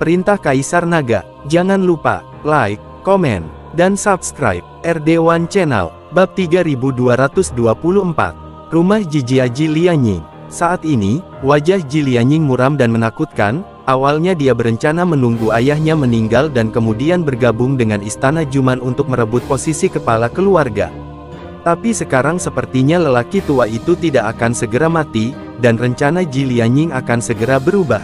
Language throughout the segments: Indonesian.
Perintah Kaisar Naga. Jangan lupa, like, komen, dan subscribe. RD1 Channel, Bab 3224. Rumah Jijia Ji Lianying. Saat ini, wajah Ji Lianying muram dan menakutkan. Awalnya dia berencana menunggu ayahnya meninggal dan kemudian bergabung dengan Istana Juman untuk merebut posisi kepala keluarga. Tapi sekarang sepertinya lelaki tua itu tidak akan segera mati, dan rencana Ji Lianying akan segera berubah.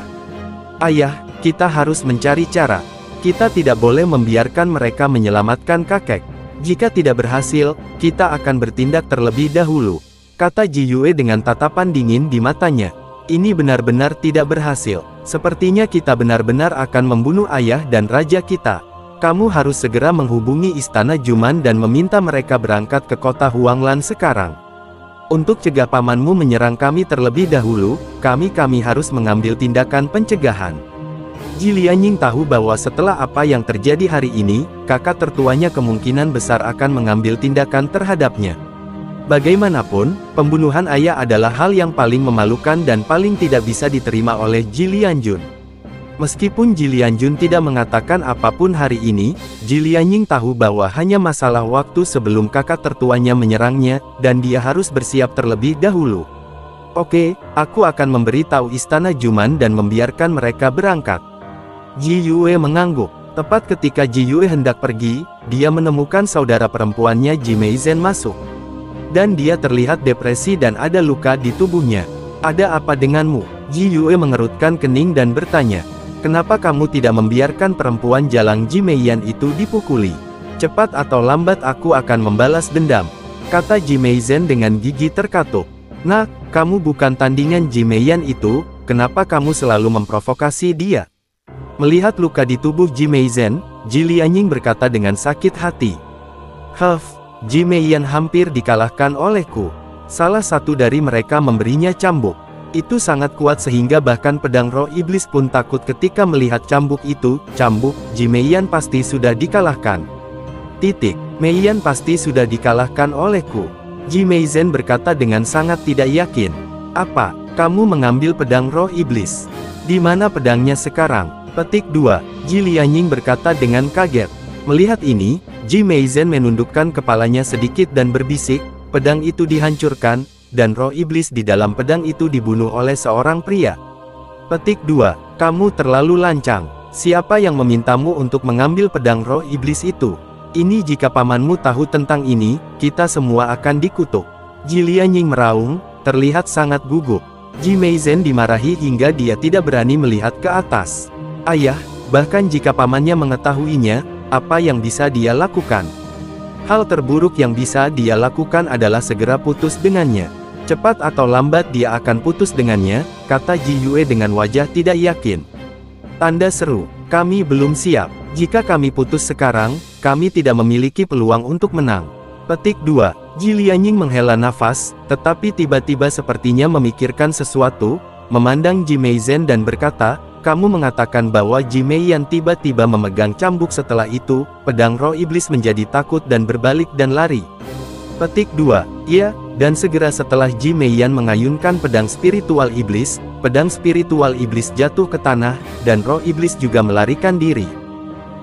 Ayah, kita harus mencari cara. Kita tidak boleh membiarkan mereka menyelamatkan kakek. Jika tidak berhasil, kita akan bertindak terlebih dahulu, kata Ji Yue dengan tatapan dingin di matanya. Ini benar-benar tidak berhasil. Sepertinya kita benar-benar akan membunuh ayah dan raja kita. Kamu harus segera menghubungi Istana Juman dan meminta mereka berangkat ke kota Huanglan sekarang. Untuk cegah pamanmu menyerang kami terlebih dahulu, kami harus mengambil tindakan pencegahan. Ji Lianying tahu bahwa setelah apa yang terjadi hari ini, kakak tertuanya kemungkinan besar akan mengambil tindakan terhadapnya. Bagaimanapun, pembunuhan ayah adalah hal yang paling memalukan dan paling tidak bisa diterima oleh Ji Lianjun. Meskipun Ji Lianjun tidak mengatakan apapun hari ini, Ji Lianying tahu bahwa hanya masalah waktu sebelum kakak tertuanya menyerangnya, dan dia harus bersiap terlebih dahulu. Oke, aku akan memberitahu Istana Juman dan membiarkan mereka berangkat. Ji Yue mengangguk. Tepat ketika Ji Yue hendak pergi, dia menemukan saudara perempuannya Ji Meizen masuk. Dan dia terlihat depresi dan ada luka di tubuhnya. Ada apa denganmu? Ji Yue mengerutkan kening dan bertanya. Kenapa kamu tidak membiarkan perempuan jalang Ji Meiyan itu dipukuli? Cepat atau lambat aku akan membalas dendam, kata Ji Meizen dengan gigi terkatuk. Nak, kamu bukan tandingan Ji Meiyan itu, kenapa kamu selalu memprovokasi dia? Melihat luka di tubuh Ji Meizen, Ji Lianying berkata dengan sakit hati. Ji Meiyan hampir dikalahkan olehku. Salah satu dari mereka memberinya cambuk. Itu sangat kuat sehingga bahkan pedang roh iblis pun takut ketika melihat cambuk itu. Cambuk, Ji Meiyan pasti sudah dikalahkan. Meiyan pasti sudah dikalahkan olehku. Ji Meizen berkata dengan sangat tidak yakin. Apa, kamu mengambil pedang roh iblis? Di mana pedangnya sekarang? Petik 2. Ji Lianying berkata dengan kaget. Melihat ini, Ji Meizen menundukkan kepalanya sedikit dan berbisik, pedang itu dihancurkan, dan roh iblis di dalam pedang itu dibunuh oleh seorang pria. Petik 2. Kamu terlalu lancang. Siapa yang memintamu untuk mengambil pedang roh iblis itu? Ini jika pamanmu tahu tentang ini, kita semua akan dikutuk. Ji Lianying meraung, terlihat sangat gugup. Ji Meizen dimarahi hingga dia tidak berani melihat ke atas. Ayah, bahkan jika pamannya mengetahuinya, apa yang bisa dia lakukan? Hal terburuk yang bisa dia lakukan adalah segera putus dengannya. Cepat atau lambat dia akan putus dengannya, kata Ji Yue dengan wajah tidak yakin. Tanda seru, kami belum siap. Jika kami putus sekarang, kami tidak memiliki peluang untuk menang. Petik 2. Ji Lianying menghela nafas, tetapi tiba-tiba sepertinya memikirkan sesuatu, memandang Ji Meizen dan berkata, kamu mengatakan bahwa Ji Meiyan tiba-tiba memegang cambuk setelah itu, pedang roh iblis menjadi takut dan berbalik dan lari. Petik 2. Iya, dan segera setelah Ji Meiyan mengayunkan pedang spiritual iblis jatuh ke tanah, dan roh iblis juga melarikan diri.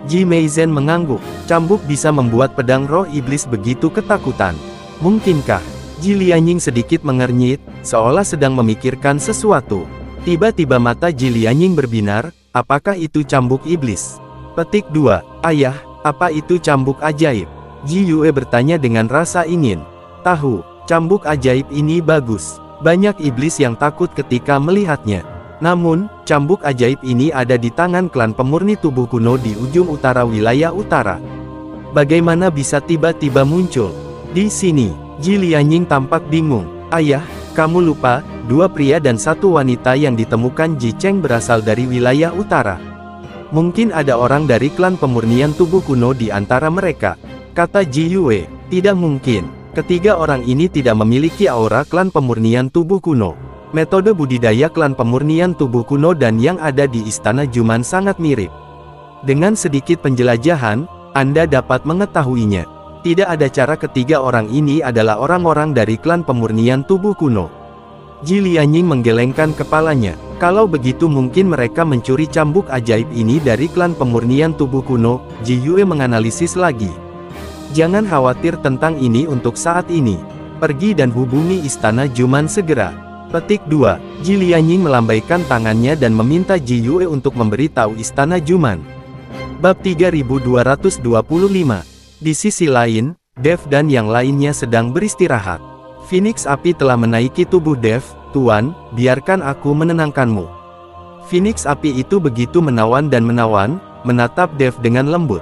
Ji Meizen mengangguk, cambuk bisa membuat pedang roh iblis begitu ketakutan. Mungkinkah? Ji Lianying sedikit mengernyit, seolah sedang memikirkan sesuatu. Tiba-tiba mata Ji Lianying berbinar, apakah itu cambuk iblis? Petik 2. Ayah, apa itu cambuk ajaib? Ji Yue bertanya dengan rasa ingin tahu. Cambuk ajaib ini bagus. Banyak iblis yang takut ketika melihatnya. Namun, cambuk ajaib ini ada di tangan klan pemurni tubuh kuno di ujung utara wilayah utara. Bagaimana bisa tiba-tiba muncul di sini? Ji Lianying tampak bingung. Ayah, kamu lupa, 2 pria dan 1 wanita yang ditemukan Ji Cheng berasal dari wilayah utara. Mungkin ada orang dari klan pemurnian tubuh kuno di antara mereka, kata Ji Yue. Tidak mungkin. Ketiga orang ini tidak memiliki aura klan pemurnian tubuh kuno. Metode budidaya klan pemurnian tubuh kuno dan yang ada di Istana Juman sangat mirip. Dengan sedikit penjelajahan, Anda dapat mengetahuinya. Tidak ada cara ketiga orang ini adalah orang-orang dari klan pemurnian tubuh kuno. Ji Lianying menggelengkan kepalanya. Kalau begitu mungkin mereka mencuri cambuk ajaib ini dari klan pemurnian tubuh kuno, Ji Yue menganalisis lagi. Jangan khawatir tentang ini untuk saat ini. Pergi dan hubungi Istana Juman segera. Petik 2. Ji Lianying melambaikan tangannya dan meminta Ji Yue untuk memberitahu Istana Juman. Bab 3225. Di sisi lain, Dev dan yang lainnya sedang beristirahat. Phoenix api telah menaiki tubuh Dev. Tuan, biarkan aku menenangkanmu. Phoenix api itu begitu menawan dan menawan, menatap Dev dengan lembut.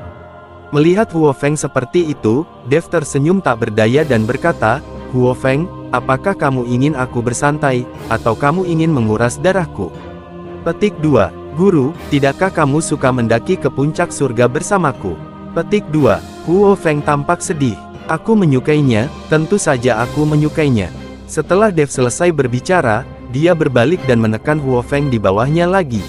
Melihat Huo Feng seperti itu, Dev tersenyum tak berdaya dan berkata, Huo Feng, apakah kamu ingin aku bersantai, atau kamu ingin menguras darahku? Petik 2. Guru, tidakkah kamu suka mendaki ke puncak surga bersamaku? Petik 2. Huo Feng tampak sedih. Aku menyukainya, tentu saja aku menyukainya. Setelah Dev selesai berbicara, dia berbalik dan menekan Huo Feng di bawahnya lagi.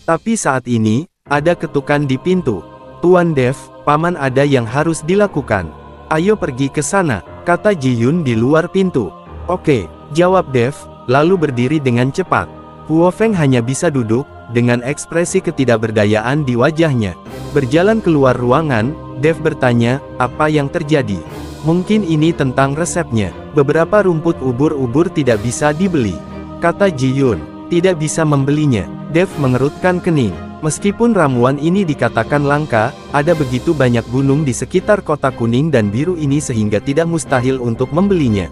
Tapi saat ini, ada ketukan di pintu. Tuan Dev, paman ada yang harus dilakukan. Ayo pergi ke sana, kata Ji Yun di luar pintu. Oke, jawab Dev, lalu berdiri dengan cepat. Huo Feng hanya bisa duduk, dengan ekspresi ketidakberdayaan di wajahnya. Berjalan keluar ruangan, Dev bertanya, apa yang terjadi? Mungkin ini tentang resepnya. Beberapa rumput ubur-ubur tidak bisa dibeli, kata Ji Yun. Tidak bisa membelinya. Dev mengerutkan kening. Meskipun ramuan ini dikatakan langka, ada begitu banyak gunung di sekitar kota kuning dan biru ini sehingga tidak mustahil untuk membelinya.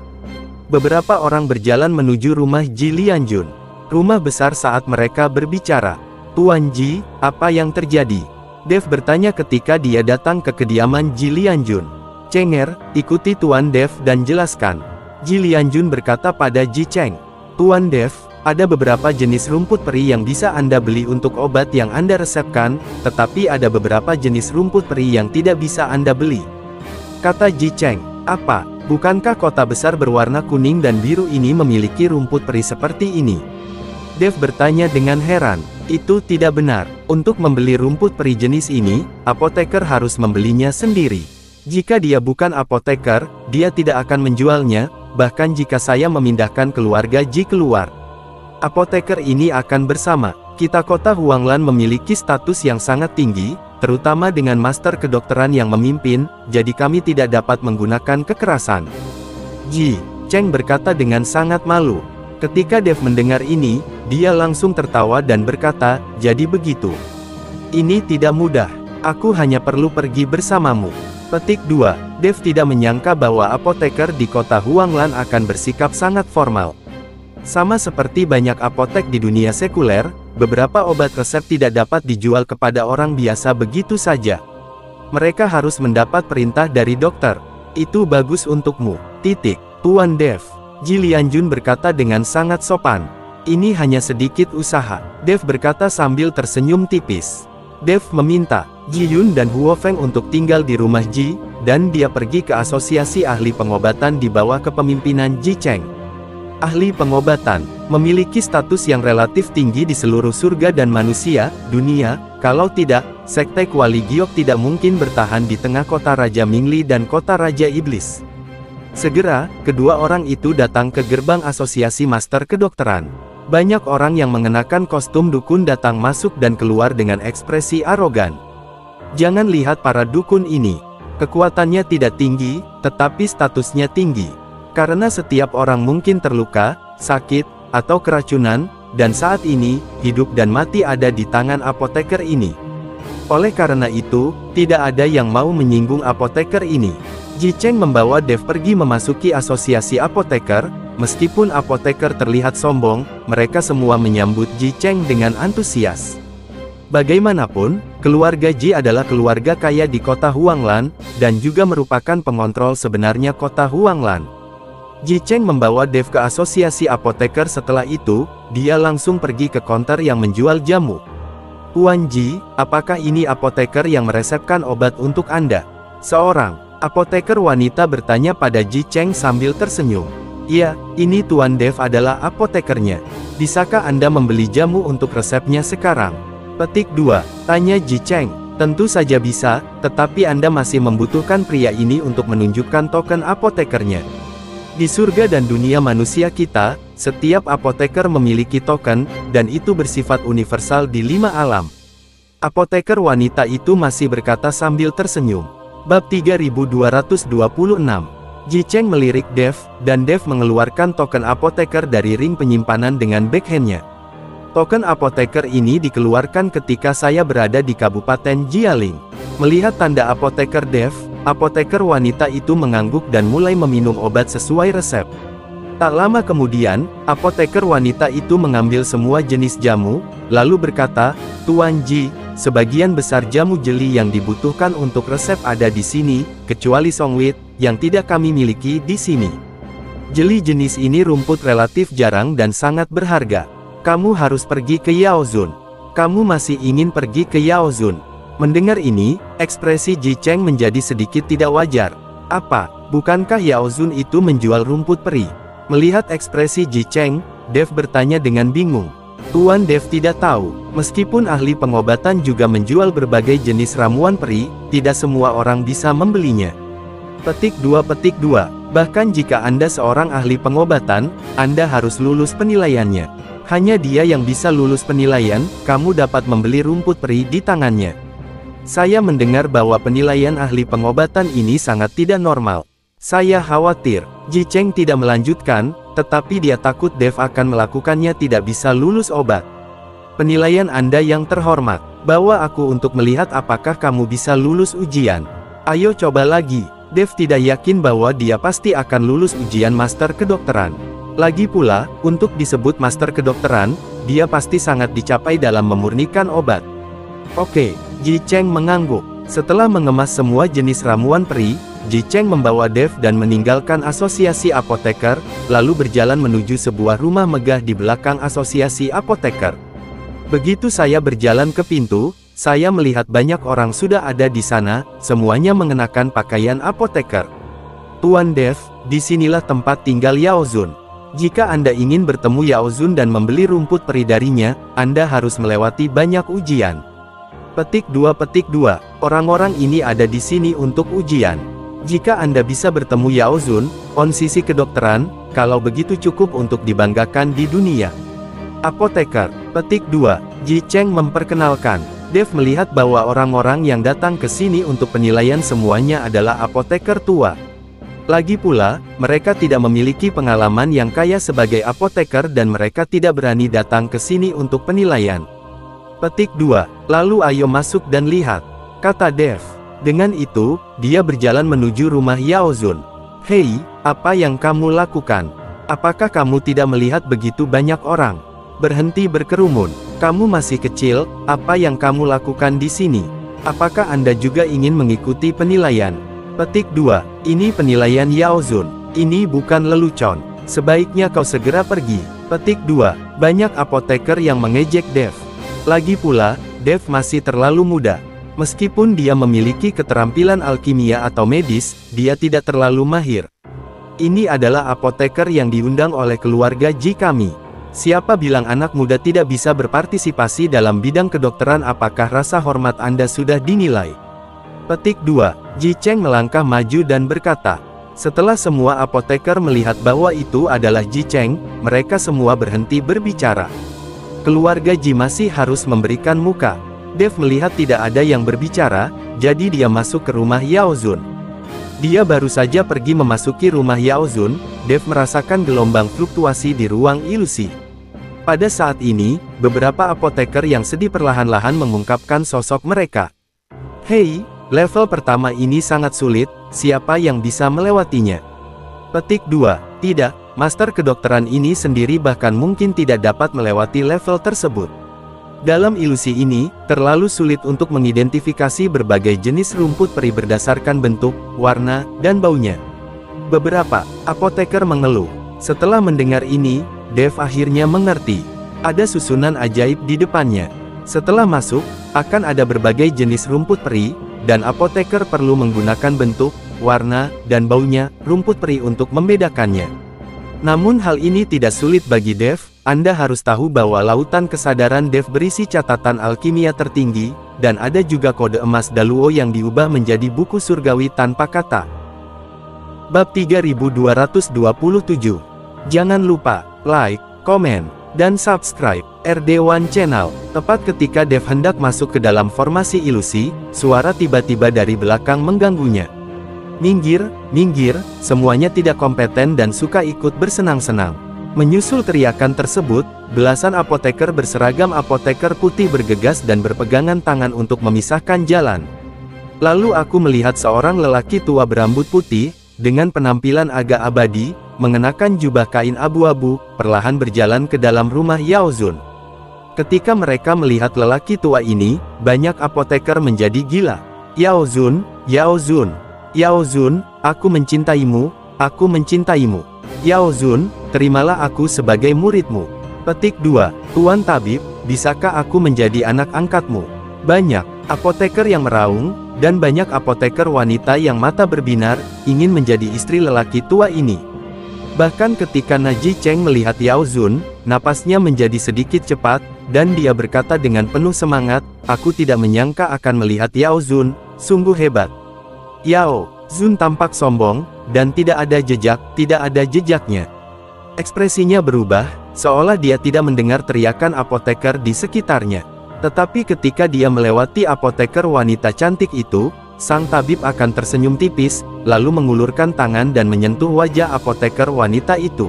Beberapa orang berjalan menuju rumah Ji Lianjun. Rumah besar saat mereka berbicara. Tuan Ji, apa yang terjadi? Dev bertanya ketika dia datang ke kediaman Ji Lianjun. Cenger, ikuti Tuan Dev dan jelaskan. Ji Lianjun berkata pada Ji Cheng. Tuan Dev, ada beberapa jenis rumput peri yang bisa Anda beli untuk obat yang Anda resepkan, tetapi ada beberapa jenis rumput peri yang tidak bisa Anda beli. Kata Ji Cheng. Apa? Bukankah kota besar berwarna kuning dan biru ini memiliki rumput peri seperti ini? Dev bertanya dengan heran. Itu tidak benar. Untuk membeli rumput peri jenis ini, apoteker harus membelinya sendiri. Jika dia bukan apoteker, dia tidak akan menjualnya, bahkan jika saya memindahkan keluarga Ji keluar. Apoteker ini akan bersama. Kita kota Huanglan memiliki status yang sangat tinggi, terutama dengan master kedokteran yang memimpin, jadi kami tidak dapat menggunakan kekerasan. Ji Cheng berkata dengan sangat malu. Ketika Dev mendengar ini, dia langsung tertawa dan berkata, jadi begitu. Ini tidak mudah. Aku hanya perlu pergi bersamamu. Petik 2. Dev tidak menyangka bahwa apoteker di kota Huanglan akan bersikap sangat formal. Sama seperti banyak apotek di dunia sekuler, beberapa obat resep tidak dapat dijual kepada orang biasa begitu saja. Mereka harus mendapat perintah dari dokter. Itu bagus untukmu. Titik. Tuan Dev. Ji Lianjun berkata dengan sangat sopan. Ini hanya sedikit usaha. Dev berkata sambil tersenyum tipis. Dev meminta Ji Yun dan Huo Feng untuk tinggal di rumah Ji, dan dia pergi ke asosiasi ahli pengobatan di bawah kepemimpinan Ji Cheng. Ahli pengobatan memiliki status yang relatif tinggi di seluruh surga dan manusia, dunia. Kalau tidak, sekte Kuali Giok tidak mungkin bertahan di tengah kota Raja Mingli dan kota Raja Iblis. Segera, kedua orang itu datang ke gerbang asosiasi master kedokteran. Banyak orang yang mengenakan kostum dukun datang masuk dan keluar dengan ekspresi arogan. Jangan lihat para dukun ini. Kekuatannya tidak tinggi, tetapi statusnya tinggi. Karena setiap orang mungkin terluka, sakit, atau keracunan, dan saat ini, hidup dan mati ada di tangan apoteker ini. Oleh karena itu, tidak ada yang mau menyinggung apoteker ini. Ji Cheng membawa Dev pergi memasuki asosiasi apoteker. Meskipun apoteker terlihat sombong, mereka semua menyambut Ji Cheng dengan antusias. Bagaimanapun, keluarga Ji adalah keluarga kaya di kota Huanglan, dan juga merupakan pengontrol sebenarnya kota Huanglan. Ji Cheng membawa Dev ke asosiasi apoteker. Setelah itu, dia langsung pergi ke konter yang menjual jamu. Tuan Ji, apakah ini apoteker yang meresepkan obat untuk Anda? Seorang apoteker wanita bertanya pada Ji Cheng sambil tersenyum. Iya, ini Tuan Dev adalah apotekernya. Bisakah Anda membeli jamu untuk resepnya sekarang? Petik 2. Tanya Ji Cheng. Tentu saja bisa, tetapi Anda masih membutuhkan pria ini untuk menunjukkan token apotekernya. Di surga dan dunia manusia kita, Setiap apoteker memiliki token, dan itu bersifat universal di 5 alam. Apoteker wanita itu masih berkata sambil tersenyum. Bab 3226. Ji Cheng melirik Dev, dan Dev mengeluarkan token apoteker dari ring penyimpanan dengan backhandnya. Token apoteker ini dikeluarkan ketika saya berada di Kabupaten Jialing. Melihat tanda apoteker Dev, apoteker wanita itu mengangguk dan mulai meminum obat sesuai resep. Tak lama kemudian, apoteker wanita itu mengambil semua jenis jamu, lalu berkata, "Tuan Ji, sebagian besar jamu jeli yang dibutuhkan untuk resep ada di sini, kecuali songwit, yang tidak kami miliki di sini. Jeli jenis ini rumput relatif jarang dan sangat berharga. Kamu harus pergi ke Yaozun. Kamu masih ingin pergi ke Yaozun?" Mendengar ini, ekspresi Ji Cheng menjadi sedikit tidak wajar. "Apa, bukankah Yaozun itu menjual rumput peri?" Melihat ekspresi Ji Cheng, Dev bertanya dengan bingung. Tuan Dev tidak tahu, meskipun ahli pengobatan juga menjual berbagai jenis ramuan peri, tidak semua orang bisa membelinya. Petik 2. Bahkan jika Anda seorang ahli pengobatan, Anda harus lulus penilaiannya. Hanya dia yang bisa lulus penilaian, kamu dapat membeli rumput peri di tangannya. Saya mendengar bahwa penilaian ahli pengobatan ini sangat tidak normal. Saya khawatir. Ji Cheng tidak melanjutkan, tetapi dia takut Dev akan melakukannya tidak bisa lulus obat. "Penilaian Anda yang terhormat, bawa aku untuk melihat apakah kamu bisa lulus ujian. Ayo coba lagi." Dev tidak yakin bahwa dia pasti akan lulus ujian master kedokteran. Lagi pula, untuk disebut master kedokteran, dia pasti sangat dicapai dalam memurnikan obat. "Oke." Ji Cheng mengangguk. Setelah mengemas semua jenis ramuan peri, Ji Cheng membawa Dev dan meninggalkan asosiasi apoteker, lalu berjalan menuju sebuah rumah megah di belakang asosiasi apoteker. Begitu saya berjalan ke pintu, saya melihat banyak orang sudah ada di sana, semuanya mengenakan pakaian apoteker. "Tuan Dev, disinilah tempat tinggal Yaozun. Jika Anda ingin bertemu Yaozun dan membeli rumput peri darinya, Anda harus melewati banyak ujian." Petik 2. Orang-orang ini ada di sini untuk ujian. Jika Anda bisa bertemu Yaozun, on sisi kedokteran, kalau begitu cukup untuk dibanggakan di dunia. Apoteker. Petik 2. Ji Cheng memperkenalkan. Dev melihat bahwa orang-orang yang datang ke sini untuk penilaian semuanya adalah apoteker tua. Lagi pula, mereka tidak memiliki pengalaman yang kaya sebagai apoteker dan mereka tidak berani datang ke sini untuk penilaian. Petik 2. Lalu ayo masuk dan lihat, kata Dev. Dengan itu, dia berjalan menuju rumah Yaozun. "Hei, apa yang kamu lakukan? Apakah kamu tidak melihat begitu banyak orang? Berhenti berkerumun. Kamu masih kecil, apa yang kamu lakukan di sini? Apakah Anda juga ingin mengikuti penilaian?" Petik 2. Ini penilaian Yaozun. Ini bukan lelucon. Sebaiknya kau segera pergi. Petik 2. Banyak apoteker yang mengejek Dev. Lagi pula, Dev masih terlalu muda. Meskipun dia memiliki keterampilan alkimia atau medis, dia tidak terlalu mahir. Ini adalah apoteker yang diundang oleh keluarga Ji kami. Siapa bilang anak muda tidak bisa berpartisipasi dalam bidang kedokteran? Apakah rasa hormat Anda sudah dinilai? Petik 2. Ji Cheng melangkah maju dan berkata. Setelah semua apoteker melihat bahwa itu adalah Ji Cheng, mereka semua berhenti berbicara. Keluarga Ji masih harus memberikan muka. Dev melihat tidak ada yang berbicara, jadi dia masuk ke rumah Yaozun. Dia baru saja pergi memasuki rumah Yaozun, Dev merasakan gelombang fluktuasi di ruang ilusi. Pada saat ini, beberapa apoteker yang sedih perlahan-lahan mengungkapkan sosok mereka. "Hei, level pertama ini sangat sulit, siapa yang bisa melewatinya?" Petik 2. Tidak, master kedokteran ini sendiri bahkan mungkin tidak dapat melewati level tersebut. Dalam ilusi ini, terlalu sulit untuk mengidentifikasi berbagai jenis rumput peri berdasarkan bentuk, warna, dan baunya. Beberapa apoteker mengeluh. Setelah mendengar ini, Dev akhirnya mengerti. Ada susunan ajaib di depannya. Setelah masuk, akan ada berbagai jenis rumput peri, dan apoteker perlu menggunakan bentuk, warna, dan baunya rumput peri untuk membedakannya. Namun hal ini tidak sulit bagi Dev. Anda harus tahu bahwa lautan kesadaran Dev berisi catatan alkimia tertinggi, dan ada juga kode emas Daluo yang diubah menjadi buku surgawi tanpa kata. Bab 3227. Jangan lupa, like, komen, dan subscribe RD1 Channel. Tepat ketika Dev hendak masuk ke dalam formasi ilusi, suara tiba-tiba dari belakang mengganggunya. Minggir, minggir, semuanya tidak kompeten dan suka ikut bersenang-senang. Menyusul teriakan tersebut, belasan apoteker berseragam apoteker putih bergegas dan berpegangan tangan untuk memisahkan jalan. Lalu aku melihat seorang lelaki tua berambut putih, dengan penampilan agak abadi, mengenakan jubah kain abu-abu, perlahan berjalan ke dalam rumah Yao Zun. Ketika mereka melihat lelaki tua ini, banyak apoteker menjadi gila. Yao Zun, Yao Zun, Yao Zun, aku mencintaimu, aku mencintaimu. Yao Zun, terimalah aku sebagai muridmu. Petik 2, Tuan Tabib, bisakah aku menjadi anak angkatmu? Banyak apoteker yang meraung, dan banyak apoteker wanita yang mata berbinar, ingin menjadi istri lelaki tua ini. Bahkan ketika Naji Cheng melihat Yao Zun, napasnya menjadi sedikit cepat, dan dia berkata dengan penuh semangat, aku tidak menyangka akan melihat Yao Zun, sungguh hebat. Yao Zun tampak sombong, dan tidak ada jejaknya. Ekspresinya berubah, seolah dia tidak mendengar teriakan apoteker di sekitarnya. Tetapi ketika dia melewati apoteker wanita cantik itu, sang tabib akan tersenyum tipis, lalu mengulurkan tangan dan menyentuh wajah apoteker wanita itu.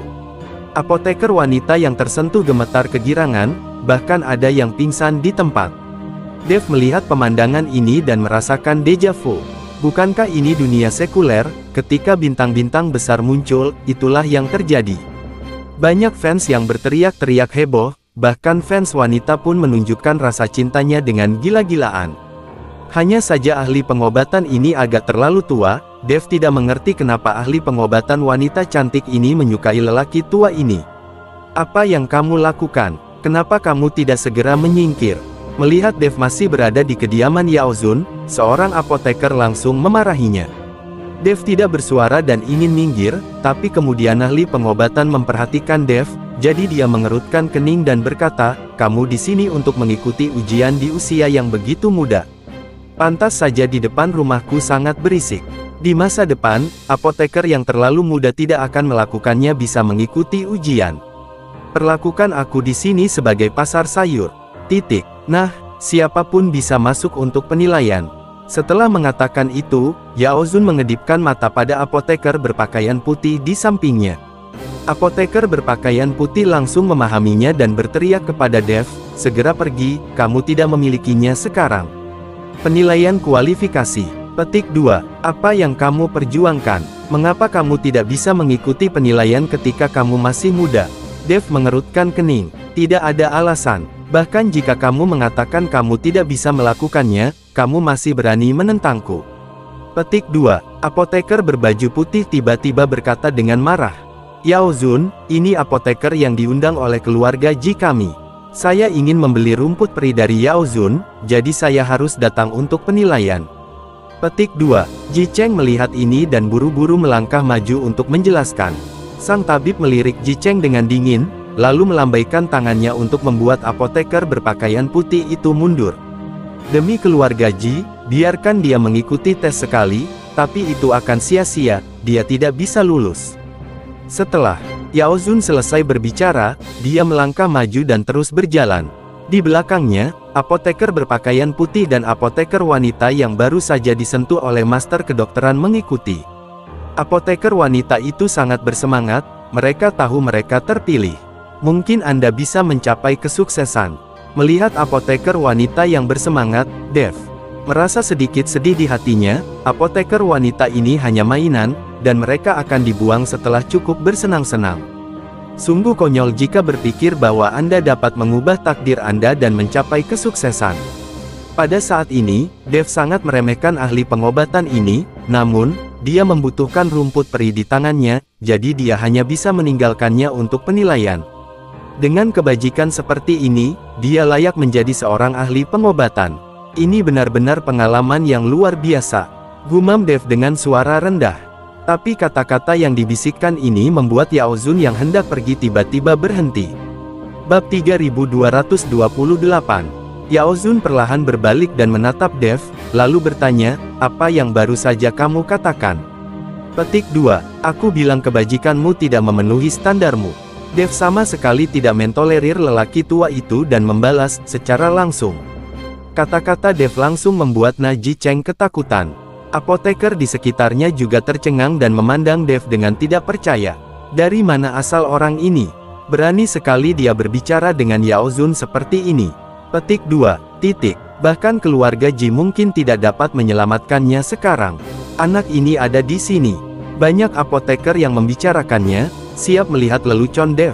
Apoteker wanita yang tersentuh gemetar kegirangan, bahkan ada yang pingsan di tempat. Dev melihat pemandangan ini dan merasakan deja vu. Bukankah ini dunia sekuler, ketika bintang-bintang besar muncul, itulah yang terjadi. Banyak fans yang berteriak-teriak heboh, bahkan fans wanita pun menunjukkan rasa cintanya dengan gila-gilaan. Hanya saja ahli pengobatan ini agak terlalu tua, Dev tidak mengerti kenapa ahli pengobatan wanita cantik ini menyukai lelaki tua ini. Apa yang kamu lakukan? Kenapa kamu tidak segera menyingkir? Melihat Dev masih berada di kediaman Yao Zun, seorang apoteker langsung memarahinya. Dev tidak bersuara dan ingin minggir, tapi kemudian ahli pengobatan memperhatikan Dev, jadi dia mengerutkan kening dan berkata, kamu di sini untuk mengikuti ujian di usia yang begitu muda. Pantas saja di depan rumahku sangat berisik. Di masa depan, apoteker yang terlalu muda tidak akan melakukannya bisa mengikuti ujian. Perlakukan aku di sini sebagai pasar sayur. Titik. Nah, siapapun bisa masuk untuk penilaian. Setelah mengatakan itu, Yao Zun mengedipkan mata pada apoteker berpakaian putih di sampingnya. Apoteker berpakaian putih langsung memahaminya dan berteriak kepada Dev, segera pergi, kamu tidak memilikinya sekarang. Penilaian kualifikasi. Petik 2, apa yang kamu perjuangkan? Mengapa kamu tidak bisa mengikuti penilaian ketika kamu masih muda? Dev mengerutkan kening. Tidak ada alasan. Bahkan jika kamu mengatakan kamu tidak bisa melakukannya, kamu masih berani menentangku. Petik 2, apoteker berbaju putih tiba-tiba berkata dengan marah. Yao Zun, ini apoteker yang diundang oleh keluarga Ji kami. Saya ingin membeli rumput peri dari Yao Zun, jadi saya harus datang untuk penilaian. Petik 2, Ji Cheng melihat ini dan buru-buru melangkah maju untuk menjelaskan. Sang tabib melirik Ji Cheng dengan dingin, lalu melambaikan tangannya untuk membuat apoteker berpakaian putih itu mundur. Demi keluarga Ji, biarkan dia mengikuti tes sekali, tapi itu akan sia-sia, dia tidak bisa lulus. Setelah Yao Zun selesai berbicara, dia melangkah maju dan terus berjalan. Di belakangnya, apoteker berpakaian putih dan apoteker wanita yang baru saja disentuh oleh master kedokteran mengikuti. Apoteker wanita itu sangat bersemangat, mereka tahu mereka terpilih. Mungkin Anda bisa mencapai kesuksesan. Melihat apoteker wanita yang bersemangat, Dev merasa sedikit sedih di hatinya. Apoteker wanita ini hanya mainan, dan mereka akan dibuang setelah cukup bersenang-senang. Sungguh konyol jika berpikir bahwa Anda dapat mengubah takdir Anda dan mencapai kesuksesan. Pada saat ini, Dev sangat meremehkan ahli pengobatan ini, namun, dia membutuhkan rumput peri di tangannya, jadi dia hanya bisa meninggalkannya untuk penilaian. Dengan kebajikan seperti ini, dia layak menjadi seorang ahli pengobatan. Ini benar-benar pengalaman yang luar biasa, gumam Dev dengan suara rendah. Tapi kata-kata yang dibisikkan ini membuat Yao Zun yang hendak pergi tiba-tiba berhenti. Bab 3228. Yao Zun perlahan berbalik dan menatap Dev, lalu bertanya, apa yang baru saja kamu katakan? Petik 2, aku bilang kebajikanmu tidak memenuhi standarmu. Dev sama sekali tidak mentolerir lelaki tua itu dan membalas secara langsung. Kata-kata Dev langsung membuat Na Ji Cheng ketakutan. Apoteker di sekitarnya juga tercengang dan memandang Dev dengan tidak percaya. Dari mana asal orang ini? Berani sekali dia berbicara dengan Yao Zun seperti ini. Petik 2. Bahkan keluarga Ji mungkin tidak dapat menyelamatkannya sekarang. Anak ini ada di sini. Banyak apoteker yang membicarakannya, siap melihat lelucon Dev.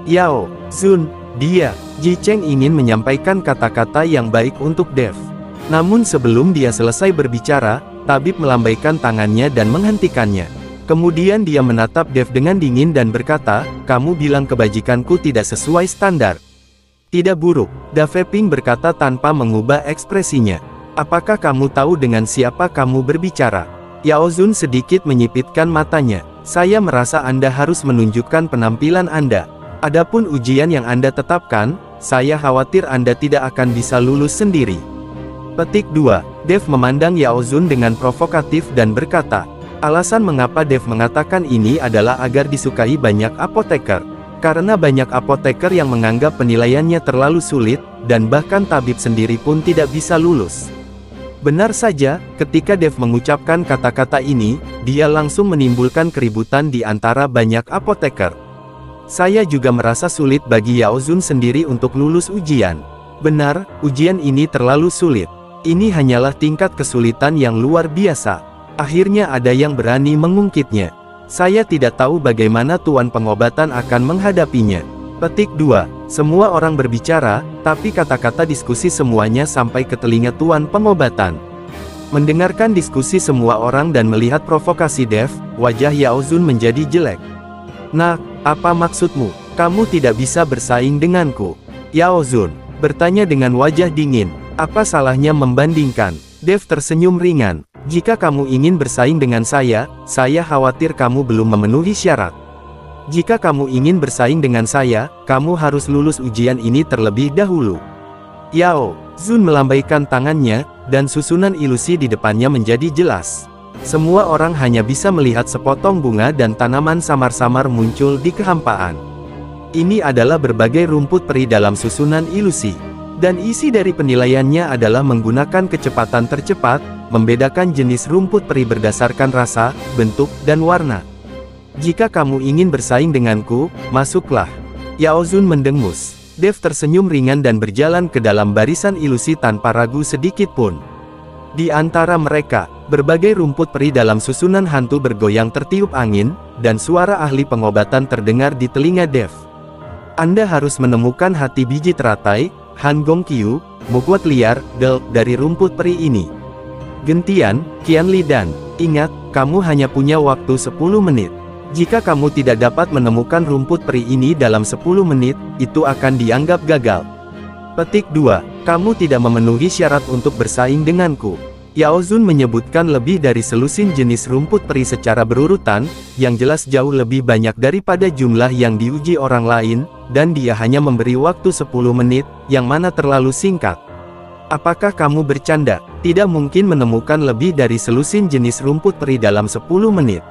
Yao Zun, dia. Ji Cheng ingin menyampaikan kata-kata yang baik untuk Dev. Namun sebelum dia selesai berbicara, tabib melambaikan tangannya dan menghentikannya. Kemudian dia menatap Dev dengan dingin dan berkata, "Kamu bilang kebajikanku tidak sesuai standar." "Tidak buruk," Dave Ping berkata tanpa mengubah ekspresinya. "Apakah kamu tahu dengan siapa kamu berbicara?" Yao Zun sedikit menyipitkan matanya. "Saya merasa Anda harus menunjukkan penampilan Anda. Adapun ujian yang Anda tetapkan, saya khawatir Anda tidak akan bisa lulus sendiri." Petik 2. Dev memandang Yao Zun dengan provokatif dan berkata, alasan mengapa Dev mengatakan ini adalah agar disukai banyak apoteker. Karena banyak apoteker yang menganggap penilaiannya terlalu sulit, dan bahkan tabib sendiri pun tidak bisa lulus. Benar saja, ketika Dev mengucapkan kata-kata ini, dia langsung menimbulkan keributan di antara banyak apoteker. Saya juga merasa sulit bagi Yao Zun sendiri untuk lulus ujian. Benar, ujian ini terlalu sulit. Ini hanyalah tingkat kesulitan yang luar biasa. Akhirnya ada yang berani mengungkitnya. Saya tidak tahu bagaimana Tuan Pengobatan akan menghadapinya. Petik 2. Semua orang berbicara, tapi kata-kata diskusi semuanya sampai ke telinga Tuan Pengobatan. Mendengarkan diskusi semua orang dan melihat provokasi Dev, wajah Yao Zun menjadi jelek. "Nah, apa maksudmu? Kamu tidak bisa bersaing denganku?" Yao Zun bertanya dengan wajah dingin. "Apa salahnya membandingkan?" Dev tersenyum ringan. "Jika kamu ingin bersaing dengan saya khawatir kamu belum memenuhi syarat. Jika kamu ingin bersaing dengan saya, kamu harus lulus ujian ini terlebih dahulu." Yao Zun melambaikan tangannya, dan susunan ilusi di depannya menjadi jelas. Semua orang hanya bisa melihat sepotong bunga dan tanaman samar-samar muncul di kehampaan. Ini adalah berbagai rumput peri dalam susunan ilusi. Dan isi dari penilaiannya adalah menggunakan kecepatan tercepat, membedakan jenis rumput peri berdasarkan rasa, bentuk, dan warna. "Jika kamu ingin bersaing denganku, masuklah." Yao Zun mendengus. Dev tersenyum ringan dan berjalan ke dalam barisan ilusi tanpa ragu sedikit pun. Di antara mereka, berbagai rumput peri dalam susunan hantu bergoyang tertiup angin, dan suara ahli pengobatan terdengar di telinga Dev. "Anda harus menemukan hati biji teratai, Han Gong Qiu, Mukwat liar, dari rumput peri ini. Gentian, Qianli dan, ingat, kamu hanya punya waktu 10 menit. Jika kamu tidak dapat menemukan rumput peri ini dalam 10 menit, itu akan dianggap gagal." Petik 2. Kamu tidak memenuhi syarat untuk bersaing denganku. Yao Zun menyebutkan lebih dari selusin jenis rumput peri secara berurutan, yang jelas jauh lebih banyak daripada jumlah yang diuji orang lain, dan dia hanya memberi waktu 10 menit, yang mana terlalu singkat. "Apakah kamu bercanda? Tidak mungkin menemukan lebih dari selusin jenis rumput peri dalam 10 menit.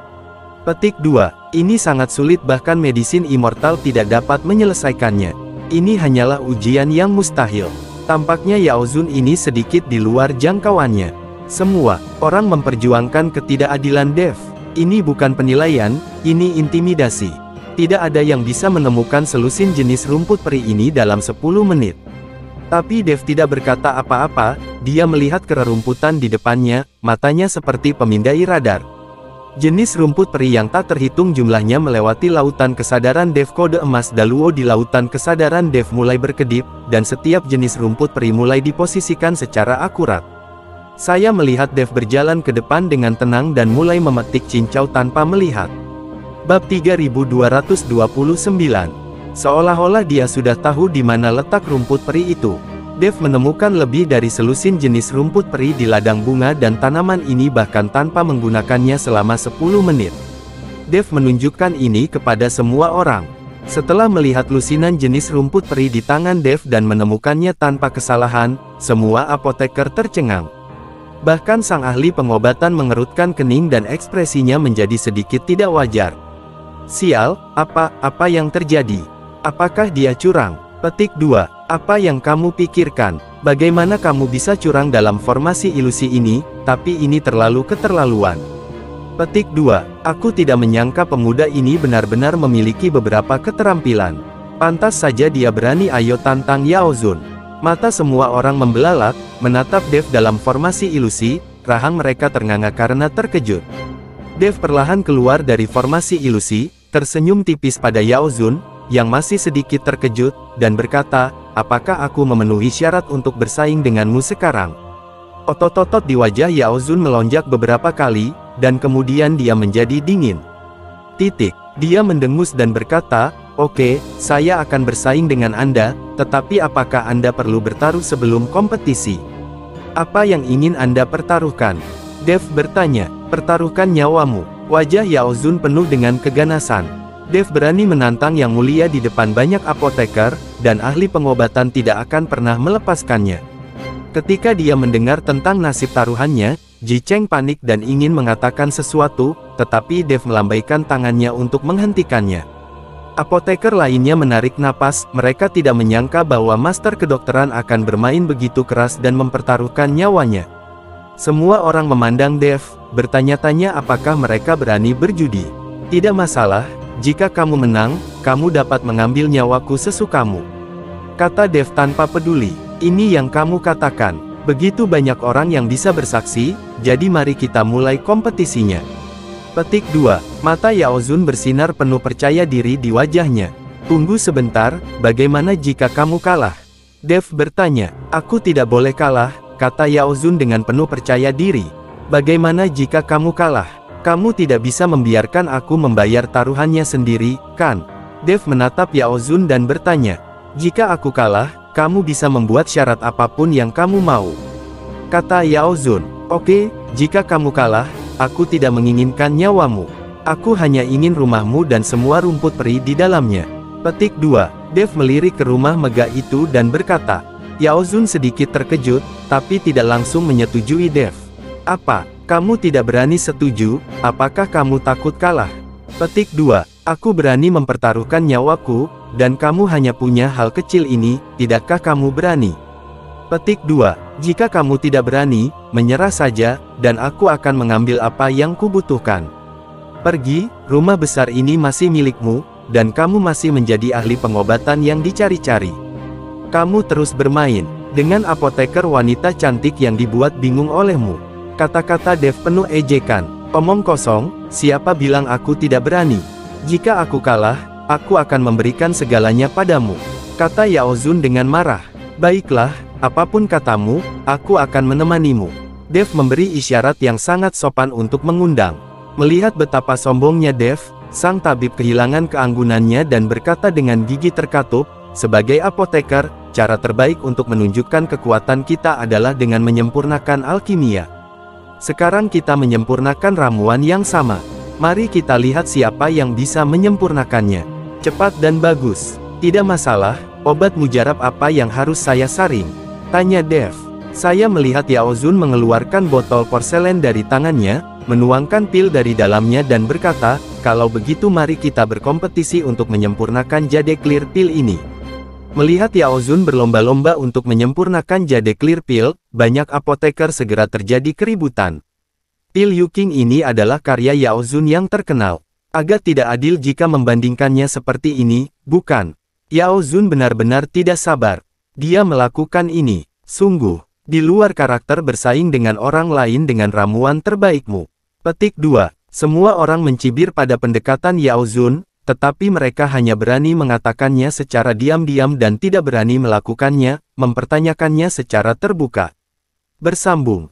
Petik 2. Ini sangat sulit, bahkan medisin immortal tidak dapat menyelesaikannya. Ini hanyalah ujian yang mustahil." Tampaknya Yao Zun ini sedikit di luar jangkauannya. Semua orang memperjuangkan ketidakadilan Dev. Ini bukan penilaian, ini intimidasi. Tidak ada yang bisa menemukan selusin jenis rumput peri ini dalam 10 menit. Tapi Dev tidak berkata apa-apa, dia melihat kererumputan di depannya, matanya seperti pemindai radar. Jenis rumput peri yang tak terhitung jumlahnya melewati lautan kesadaran Dev. Kode emas Daluo di lautan kesadaran Dev mulai berkedip, dan setiap jenis rumput peri mulai diposisikan secara akurat. Saya melihat Dev berjalan ke depan dengan tenang dan mulai memetik cincau tanpa melihat. Bab 3229. Seolah-olah dia sudah tahu di mana letak rumput peri itu. Dev menemukan lebih dari selusin jenis rumput peri di ladang bunga dan tanaman ini bahkan tanpa menggunakannya selama 10 menit. Dev menunjukkan ini kepada semua orang. Setelah melihat lusinan jenis rumput peri di tangan Dev dan menemukannya tanpa kesalahan, semua apoteker tercengang. Bahkan sang ahli pengobatan mengerutkan kening dan ekspresinya menjadi sedikit tidak wajar. Sial, apa yang terjadi? Apakah dia curang? Petik 2. Apa yang kamu pikirkan? Bagaimana kamu bisa curang dalam formasi ilusi ini, tapi ini terlalu keterlaluan. Petik 2. Aku tidak menyangka pemuda ini benar-benar memiliki beberapa keterampilan. Pantas saja dia berani ayo tantang Yao Zun. Mata semua orang membelalak, menatap Dev dalam formasi ilusi, rahang mereka ternganga karena terkejut. Dev perlahan keluar dari formasi ilusi, tersenyum tipis pada Yao Zun, yang masih sedikit terkejut, dan berkata, apakah aku memenuhi syarat untuk bersaing denganmu sekarang? Otot-otot di wajah Yao Zun melonjak beberapa kali, dan kemudian dia menjadi dingin. Dia mendengus dan berkata, oke, saya akan bersaing dengan Anda, tetapi apakah Anda perlu bertaruh sebelum kompetisi? Apa yang ingin Anda pertaruhkan? Dev bertanya, pertaruhkan nyawamu. Wajah Yao Zun penuh dengan keganasan. Dev berani menantang Yang Mulia di depan banyak apoteker, dan ahli pengobatan tidak akan pernah melepaskannya. Ketika dia mendengar tentang nasib taruhannya, Ji Cheng panik dan ingin mengatakan sesuatu, tetapi Dev melambaikan tangannya untuk menghentikannya. Apoteker lainnya menarik napas, mereka tidak menyangka bahwa master kedokteran akan bermain begitu keras dan mempertaruhkan nyawanya. Semua orang memandang Dev, bertanya-tanya apakah mereka berani berjudi. Tidak masalah, jika kamu menang, kamu dapat mengambil nyawaku sesukamu. Kata Dev tanpa peduli. Ini yang kamu katakan. Begitu banyak orang yang bisa bersaksi, jadi mari kita mulai kompetisinya. Petik 2. Mata Yao Zun bersinar penuh percaya diri di wajahnya. Tunggu sebentar, bagaimana jika kamu kalah? Dev bertanya. Aku tidak boleh kalah, kata Yao Zun dengan penuh percaya diri. Bagaimana jika kamu kalah? Kamu tidak bisa membiarkan aku membayar taruhannya sendiri, kan? Dev menatap Yao Zun dan bertanya. Jika aku kalah, kamu bisa membuat syarat apapun yang kamu mau. Kata Yao Zun. Oke, jika kamu kalah, aku tidak menginginkan nyawamu. Aku hanya ingin rumahmu dan semua rumput peri di dalamnya. Petik 2. Dev melirik ke rumah megah itu dan berkata. Yao Zun sedikit terkejut, tapi tidak langsung menyetujui Dev. Apa? Kamu tidak berani setuju? Apakah kamu takut kalah? Petik 2. Aku berani mempertaruhkan nyawaku, dan kamu hanya punya hal kecil ini, tidakkah kamu berani? Petik 2. Jika kamu tidak berani, menyerah saja, dan aku akan mengambil apa yang kubutuhkan. Pergi, rumah besar ini masih milikmu, dan kamu masih menjadi ahli pengobatan yang dicari-cari. Kamu terus bermain dengan apoteker wanita cantik yang dibuat bingung olehmu. Kata-kata Dev penuh ejekan. Omong kosong, siapa bilang aku tidak berani? Jika aku kalah, aku akan memberikan segalanya padamu. Kata Yao Zun dengan marah. Baiklah, apapun katamu, aku akan menemanimu. Dev memberi isyarat yang sangat sopan untuk mengundang. Melihat betapa sombongnya Dev, sang tabib kehilangan keanggunannya dan berkata dengan gigi terkatup, sebagai apoteker, cara terbaik untuk menunjukkan kekuatan kita adalah dengan menyempurnakan alkimia. Sekarang kita menyempurnakan ramuan yang sama. Mari kita lihat siapa yang bisa menyempurnakannya. Cepat dan bagus. Tidak masalah, obat mujarab apa yang harus saya saring? Tanya Dev. Saya melihat Yao Zun mengeluarkan botol porselen dari tangannya, menuangkan pil dari dalamnya dan berkata, kalau begitu mari kita berkompetisi untuk menyempurnakan jade clear pil ini. Melihat Yao Zun berlomba-lomba untuk menyempurnakan jade clear pil, banyak apoteker segera terjadi keributan. Pil Yuking ini adalah karya Yao Zun yang terkenal. Agak tidak adil jika membandingkannya seperti ini, bukan? Yao Zun benar-benar tidak sabar. Dia melakukan ini. Sungguh, di luar karakter bersaing dengan orang lain dengan ramuan terbaikmu. Petik 2. Semua orang mencibir pada pendekatan Yao Zun, tetapi mereka hanya berani mengatakannya secara diam-diam dan tidak berani melakukannya, mempertanyakannya secara terbuka. Bersambung.